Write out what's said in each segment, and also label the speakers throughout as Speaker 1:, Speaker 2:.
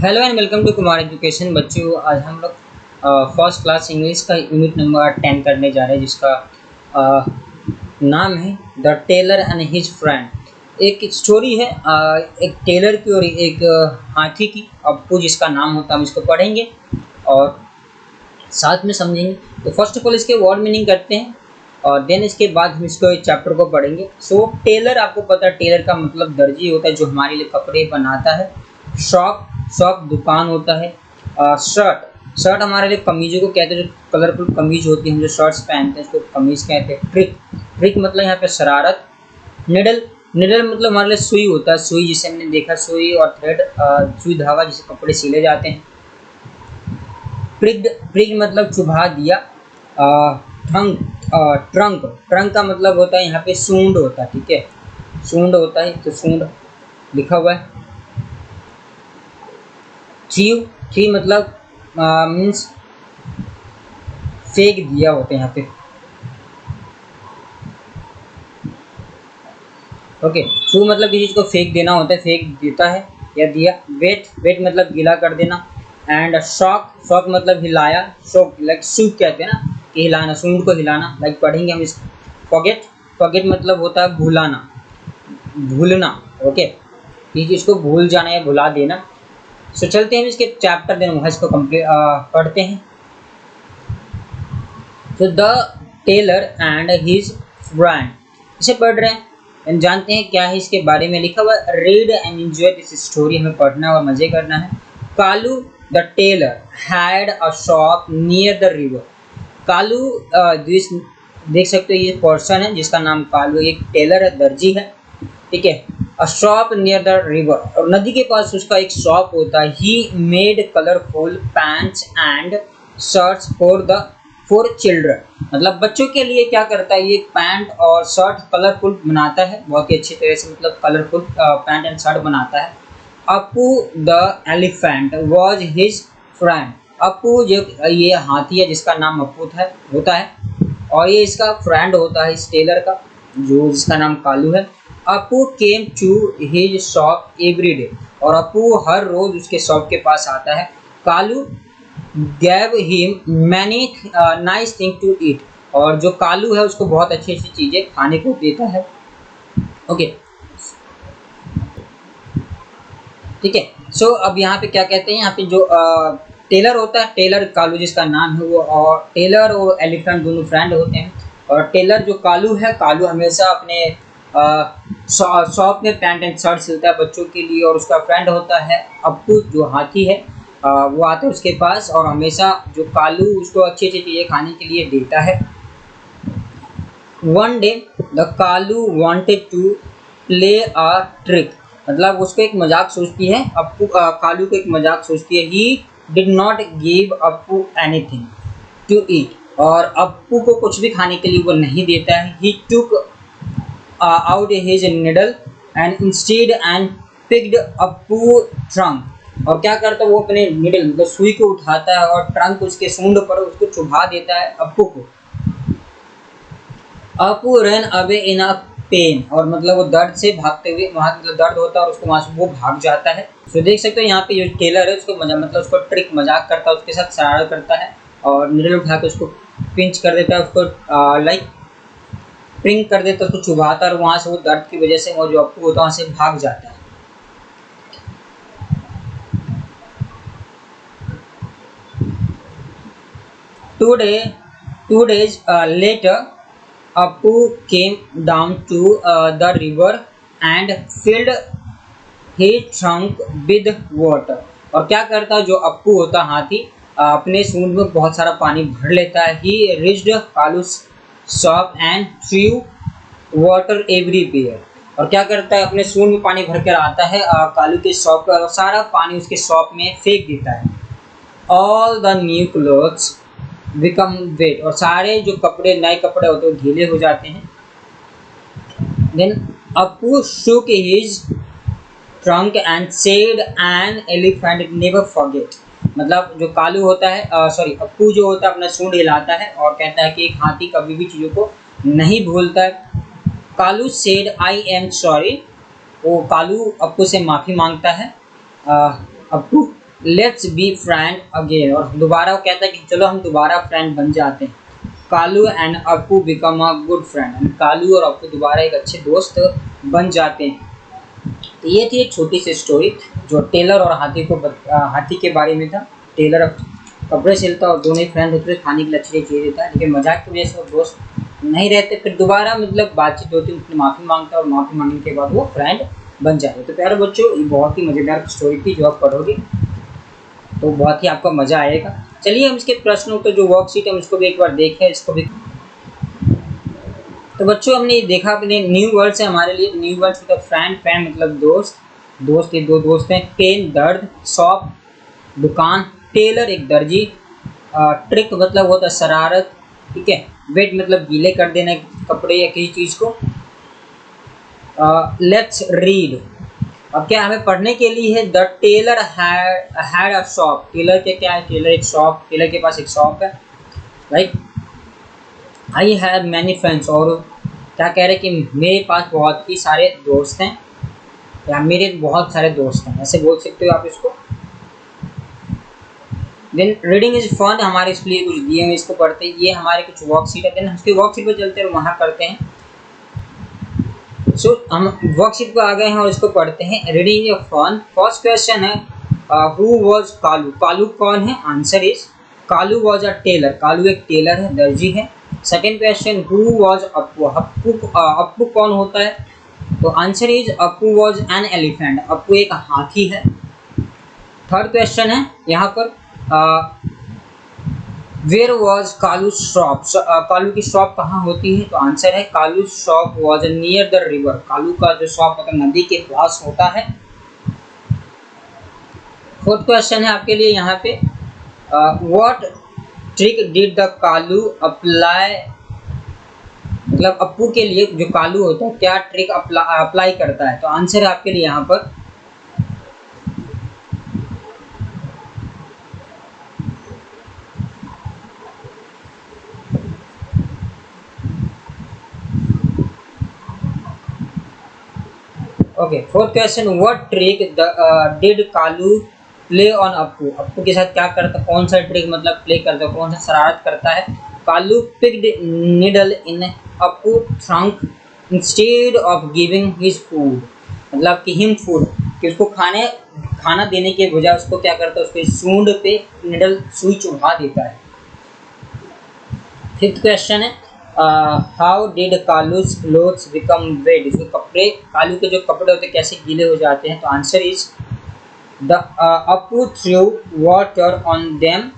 Speaker 1: Hello and welcome to Kumar education. बच्चों, आज हम लोग फर्स्ट क्लास इंग्लिश का यूनिट नंबर 10 करने जा रहे हैं, जिसका अ, नाम है the tailor and his friend. एक स्टोरी है एक टेलर की और एक हाथी की। अप्पू जिसका नाम होता है, हम इसको पढ़ेंगे और साथ में समझेंगे। तो फर्स्ट ऑफ ऑल इसके वर्ड मीनिंग करते हैं और देन इसके बाद हम इसको चैप्टर को पढ़ेंगे। सो टेलर, आपको पता है टेलर का मतलब दर्जी होता है जो हमारे लिए कपड़े बनाता है। शॉप, शॉप दुकान होता है। शर्ट, शर्ट हमारे लिए कमीजों को कहते हैं, जो कलरफुल कमीज होती है, हम जो शर्ट्स पहनते हैं उसको कमीज कहते हैं। ट्रिक, ट्रिक मतलब यहाँ पे शरारत। निडल, निडल मतलब हमारे लिए सुई होता है, सुई जिसे हमने देखा, सुई और थ्रेड, सुई धागा जिसे कपड़े सिले जाते हैं। प्रिग्ड, प्रिग मतलब चुभा दिया। ट्रंक, ट्रंक, ट्रंक का मतलब होता है यहाँ पे सूंड होता है, ठीक है, सूंड होता है, तो सूंड लिखा हुआ है। थ्री, थ्री मतलब मीन्स फेंक दिया होता है यहाँ पे। ओके, थ्रू मतलब किसी चीज को फेंक देना होता है, फेंक देता है या दिया। वेट, वेट मतलब गीला कर देना। एंड शॉक, शॉक मतलब हिलाया, शॉक लाइक सूक कहते हैं ना, कि हिलाना, सूंड को हिलाना, लाइक पढ़ेंगे हम इस। फॉरगेट, फॉरगेट मतलब होता है भुलाना, भूलना। ओके, किसी चीज को भूल जाना या भुला देना। सो चलते हैं इसके चैप्टर, देन वहाँ इसको कंप्लीट पढ़ते हैं। तो the tailor and his friend, इसे पढ़ रहे हैं हम, जानते हैं क्या है इसके बारे में लिखा हुआ। Read and enjoy this story, हमें पढ़ना और मजे करना है। Kalu the tailor had a shop near the river. Kalu, देख सकते हो ये पर्सन है जिसका नाम कालू, एक टेलर है, दर्जी है, ठीक है। अ शॉप नियर द रिवर, और नदी के पास उसका एक शॉप होता है। He made colourful pants and shirts for children, मतलब बच्चों के लिए क्या करता है, ये पैंट और शर्ट कलरफुल बनाता है, बहुत ही अच्छी तरह से, मतलब कलरफुल पैंट एंड शर्ट बनाता है। Appu the elephant was his friend, Appu जो ये हाथी है जिसका नाम अप्पू था होता है, और ये इसका फ्रेंड होता है इस टेलर का, जो जिसका नाम कालू है। Appu came to his shop every day, और अप्पू हर रोज उसके शॉप के पास आता है। Kalu gave him many nice things to eat, और जो कालू है उसको बहुत अच्छी अच्छी चीजें खाने को देता है। ओके, ठीक है। सो अब यहाँ पे क्या कहते हैं, यहाँ पे जो टेलर होता है, टेलर कालू जिसका नाम है वो, और टेलर और एलिफेंट दोनों फ्रेंड होते हैं। और टेलर जो कालू है, कालू हमेशा अपने शॉप में पैंट एंड शर्ट सिलता है बच्चों के लिए, और उसका फ्रेंड होता है अप्पू जो हाथी है। वो आता है उसके पास और हमेशा जो कालू उसको अच्छी अच्छी चीज़ें खाने के लिए देता है। One day the Kalu wanted to play a trick, मतलब उसको एक मजाक सोचती है अप्पू, कालू को एक मजाक सोचती है। He did not give Appu anything to eat, और अप्पू को कुछ भी खाने के लिए वो नहीं देता है। ही टुक out his needle and instead and picked Appu trunk, और क्या करता है वो अपने निडल मतलब सुई को उठाता है और ट्रंक उसके सूंड पर उसको चुभा देता है अप्पू को। Appu run away in a pen, और मतलब वो दर्द से भागते हुए, वहाँ मतलब दर्द होता है और उसको वहाँ से वो भाग जाता है। तो देख सकते हो यहाँ पे जो टेलर है उसको मतलब उसको ट्रिक मजाक करता है, उसके साथ शरारत करता है और निडल उठा के उसको पिंच कर देता है, उसको लाइक प्रिंग कर देता है, उसको चुभाता है और वहाँ से वो दर्द की वजह से वो जो अप्पू होता है वहाँ से भाग जाता है। Two days later, Appu came down to the river and filled his trunk with water, और क्या करता है जो अप्पू होता हाथी, अपने सूंड में बहुत सारा पानी भर लेता है। He reached Kalu's shop and threw water everywhere, और क्या करता है अपने सूंड में पानी भर कर आता है कालू के शॉप पर और सारा पानी उसके शॉप में फेंक देता है। All the new clothes become wet, और सारे जो कपड़े, नए कपड़े होते हैं गीले हो जाते हैं। Then Appu shook his trunk and said an elephant never forget, मतलब जो कालू होता है, सॉरी अप्पू जो होता है अपना सूंड हिलाता है और कहता है कि एक हाथी कभी भी चीज़ों को नहीं भूलता है। Kalu said I am sorry, वो कालू अप्पू से माफ़ी मांगता है। Appu let's be friend again, और दोबारा वो कहता है कि चलो हम दोबारा फ्रेंड बन जाते हैं। Kalu and Appu become a good friend, Kalu और अप्पू दोबारा एक अच्छे दोस्त बन जाते हैं। तो ये थी एक छोटी सी स्टोरी जो टेलर और हाथी के बारे में था। टेलर कपड़े सिलता और दोनों ही फ्रेंड होते थे, खाने के लिए अच्छी चीज़ देता है, लेकिन मजाक की वजह से वो दोस्त नहीं रहते। फिर दोबारा मतलब बातचीत होती है, उसने माफ़ी मांगता है और माफ़ी मांगने के बाद वो फ्रेंड बन जाते। तो प्यारे बच्चों, ये बहुत ही मज़ेदार स्टोरी थी, जो आप पढ़ोगे तो बहुत ही आपको मज़ा आएगा। चलिए हम इसके प्रश्नों के जो वर्कशीट है उसको भी एक बार देखें, इसको भी। तो बच्चों हमने ये देखा, अपने न्यू वर्ड्स है हमारे लिए। न्यू वर्ड्स मतलब फ्रेंड, फ्रेंड मतलब दोस्त, दोस्त, ये दो दोस्त हैं। पेन दर्द, शॉप दुकान, टेलर एक दर्जी, ट्रिक मतलब होता है शरारत, ठीक है। वेट मतलब गीले कर देना कपड़े या किसी चीज़ को। लेट्स रीड, अब क्या हमें पढ़ने के लिए है। The tailor had a shop, tailor के क्या है, टेलर एक शॉप, टेलर के पास एक शॉप है, right. I have many friends, और क्या कह रहे हैं कि मेरे पास बहुत ही सारे दोस्त हैं, या मेरे बहुत सारे दोस्त हैं, ऐसे बोल सकते हो आप इसको। देन रीडिंग इज फन, हमारे इसलिए कुछ दिए हुए इसको पढ़ते हैं, ये हमारे कुछ वर्कशीट है। देन उसके वर्कशीट पर चलते हैं और वहाँ करते हैं। सो हम वर्कशीट पर आ गए हैं और इसको पढ़ते हैं। Reading is fun, first question है हु वाज कालू, कालू कौन है, answer is Kalu was a tailor, Kalu एक टेलर है, दर्जी है। Second question who was Appu, Appu कौन होता है, तो answer is Appu was an elephant, Appu एक हाथी है। थर्ड क्वेश्चन है यहाँ पर where was Kalu shop, Kalu की शॉप कहाँ होती है, तो आंसर है Kalu shop was near the river, Kalu का जो शॉप मतलब नदी के पास होता है। फोर्थ क्वेश्चन है आपके लिए यहाँ पे what trick did the Kalu apply, मतलब अप्पू के लिए जो कालू होता है क्या ट्रिक अप्लाई करता है, तो आंसर है आपके लिए यहाँ पर okay. Fourth question what trick did Kalu play on Appu, Appu के साथ क्या करता, कौन सा ट्रिक मतलब प्ले करता है, कौन सा शरारत करता है। Kalu picked needle in Appu trunk instead of giving his food, मतलब कि हिम फूड, कि उसको खाना देने के बजाय उसको क्या करता है, उसके सूंड पे निडल सुई चुभा देता है। फिफ्थ क्वेश्चन है how did Kalu's clothes become wet, इसके कपड़े, कालू के जो कपड़े होते हैं कैसे गीले हो जाते हैं, तो answer is the Appu through water on them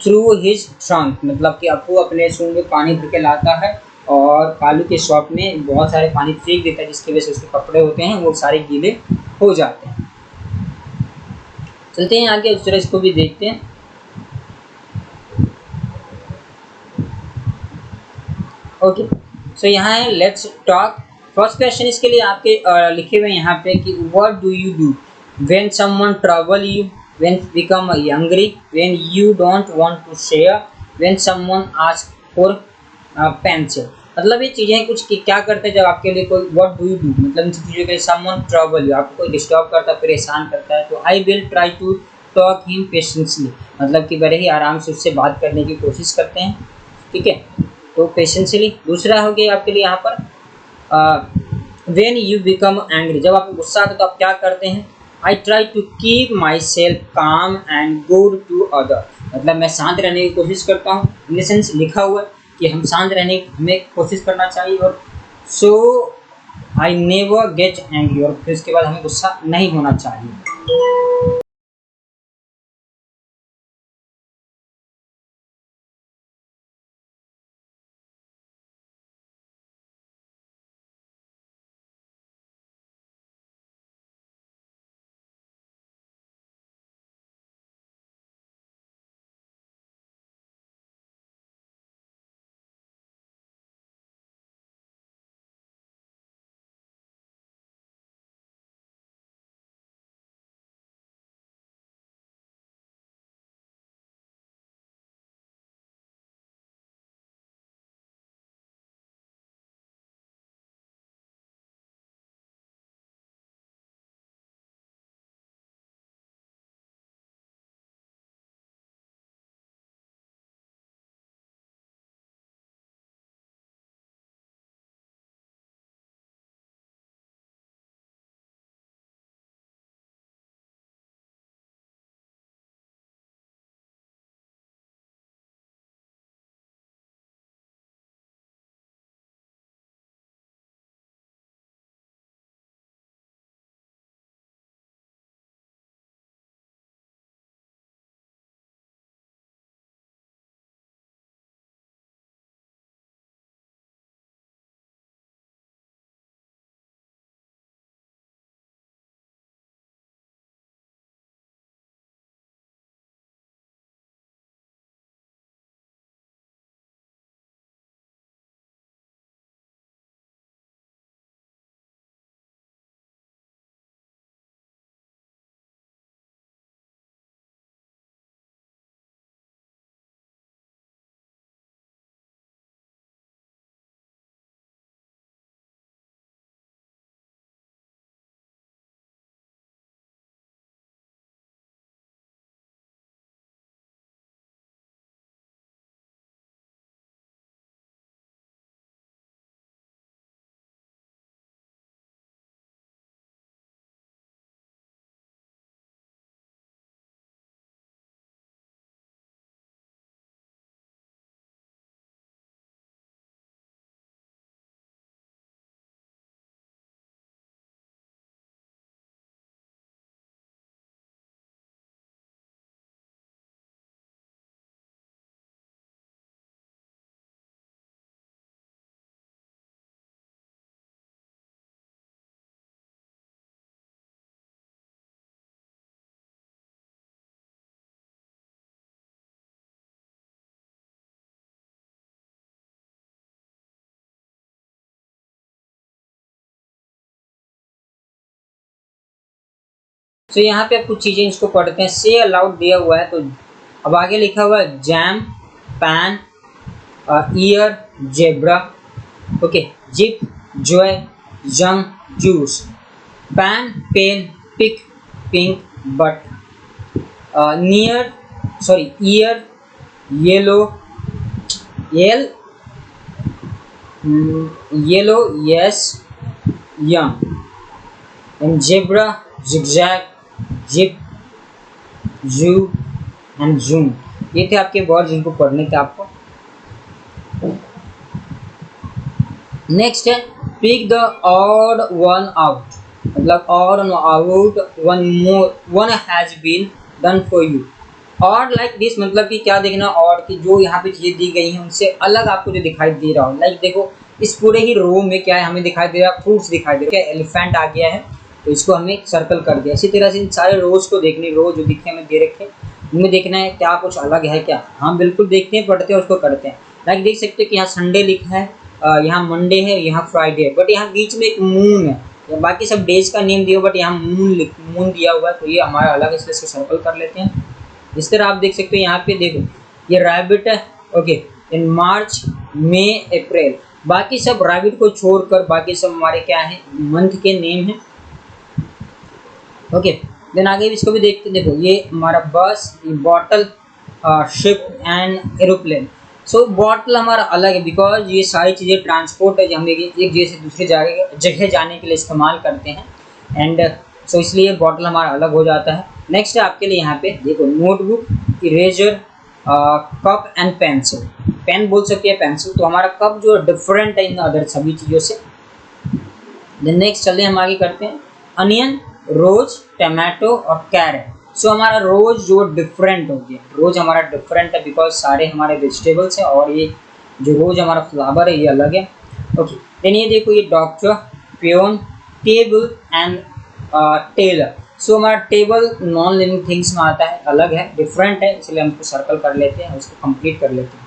Speaker 1: through his trunk, मतलब कि अप्पू अपने सूंड में पानी भर के लाता है और कालू के शॉप में बहुत सारे पानी फेंक देता है, जिसकी वजह से उसके कपड़े होते हैं वो सारे गीले हो जाते हैं। चलते हैं आगे, उस तरह इसको भी देखते हैं। ओके, सो यहाँ है लेट्स टॉक। फर्स्ट क्वेश्चन इसके लिए आपके लिखे हुए यहाँ पे कि what do you do when someone trouble you, when become hungry, when you don't want to share, when someone ask for pencil, मतलब ये चीज़ें कुछ कि क्या करते हैं जब आपके लिए कोई, व्हाट डू यू डू मतलब इन चीज़ों के, समवन ट्रबल यू, आपको कोई डिस्टर्ब करता है, परेशान करता है, तो I will try to talk him patiently, मतलब कि बड़े ही आराम से उससे बात करने की कोशिश करते हैं, ठीक है, तो पेशेंसली। दूसरा हो गया आपके लिए यहाँ पर व्हेन यू बिकम एंग्री, जब आप गुस्सा आते तो आप क्या करते हैं, I try to keep my self calm and good to other, मतलब मैं शांत रहने की कोशिश करता हूँ, इन द सेंस लिखा हुआ है कि हम शांत रहने की हमें कोशिश करना चाहिए, और सो आई नेवर गेट एंग्री, और फिर उसके बाद हमें गुस्सा नहीं होना चाहिए। सो यहाँ पे आप कुछ चीज़ें इसको पढ़ते हैं। से अलाउड दिया हुआ है, तो अब आगे लिखा हुआ है jam, pan, ear, zebra, okay, zip, joy, jung, juice, pan, pen, pick, pink, but, near, sorry, ear, yellow, yellow, yes, young, and zebra, zigzag, zip, zoo and zoom. ये थे आपके वर्ड जिनको पढ़ने थे आपको। नेक्स्ट है pick the odd one out, मतलब odd out, one has been done for you. Odd like this, मतलब कि क्या देखना, ऑड की जो यहाँ पे चीजें दी गई हैं उनसे अलग आपको जो दिखाई दे रहा हो। लाइक देखो इस पूरे ही रो में क्या है हमें दिखाई दे रहा है, फ्रूट्स दिखाई दे रहा है, एलिफेंट आ गया है तो इसको हमें सर्कल कर दिया। इसी तरह से इन सारे रोज को देखने, रो जो दिखे हमें दे रखे उनमें देखना है क्या कुछ अलग है क्या। हम बिल्कुल देखते हैं, पढ़ते हैं, उसको करते हैं। लाइक देख सकते हैं कि यहाँ संडे लिखा है, यहाँ मंडे है, यहाँ फ्राइडे है, बट यहाँ बीच में एक मून है। बाकी सब डेज का नेम दिया, बट यहाँ मून दिया हुआ है, तो ये हमारा अलग है, इसलिए इसको सर्कल कर लेते हैं। इस तरह आप देख सकते हैं यहाँ पे देखो ये रैबिट है, ओके, इन मार्च, मई, अप्रैल, बाकी सब रैबिट को छोड़कर बाकी सब हमारे क्या है, मंथ के नेम है, ओके। देन आगे इसको भी देखते, देखो ये हमारा बस, bottle, ship and aeroplane. So bottle हमारा अलग है बिकॉज ये सारी चीज़ें ट्रांसपोर्ट है जो हम एक जगह से दूसरी जगह जाने के लिए इस्तेमाल करते हैं, एंड सो इसलिए बॉटल हमारा अलग हो जाता है। नेक्स्ट है आपके लिए यहाँ पे देखो notebook, eraser, cup and pencil. Pen बोल सकते हैं, पेंसिल, तो हमारा कप जो डिफरेंट है इन अदर सभी चीज़ों से। देन नेक्स्ट चलते हैं हम आगे करते हैं, अनियन, रोज, टमाटो और कैरेट। सो हमारा रोज जो डिफरेंट हो गया, रोज हमारा डिफरेंट है बिकॉज सारे हमारे वेजिटेबल्स हैं और ये जो रोज हमारा फ्लावर है ये अलग है, ओके। देन ये देखो ये doctor, peon, table and tailor. So हमारा टेबल नॉन लिविंग थिंग्स में आता है, अलग है, डिफरेंट है, इसलिए हम उसको सर्कल कर लेते हैं, उसको कंप्लीट कर लेते हैं।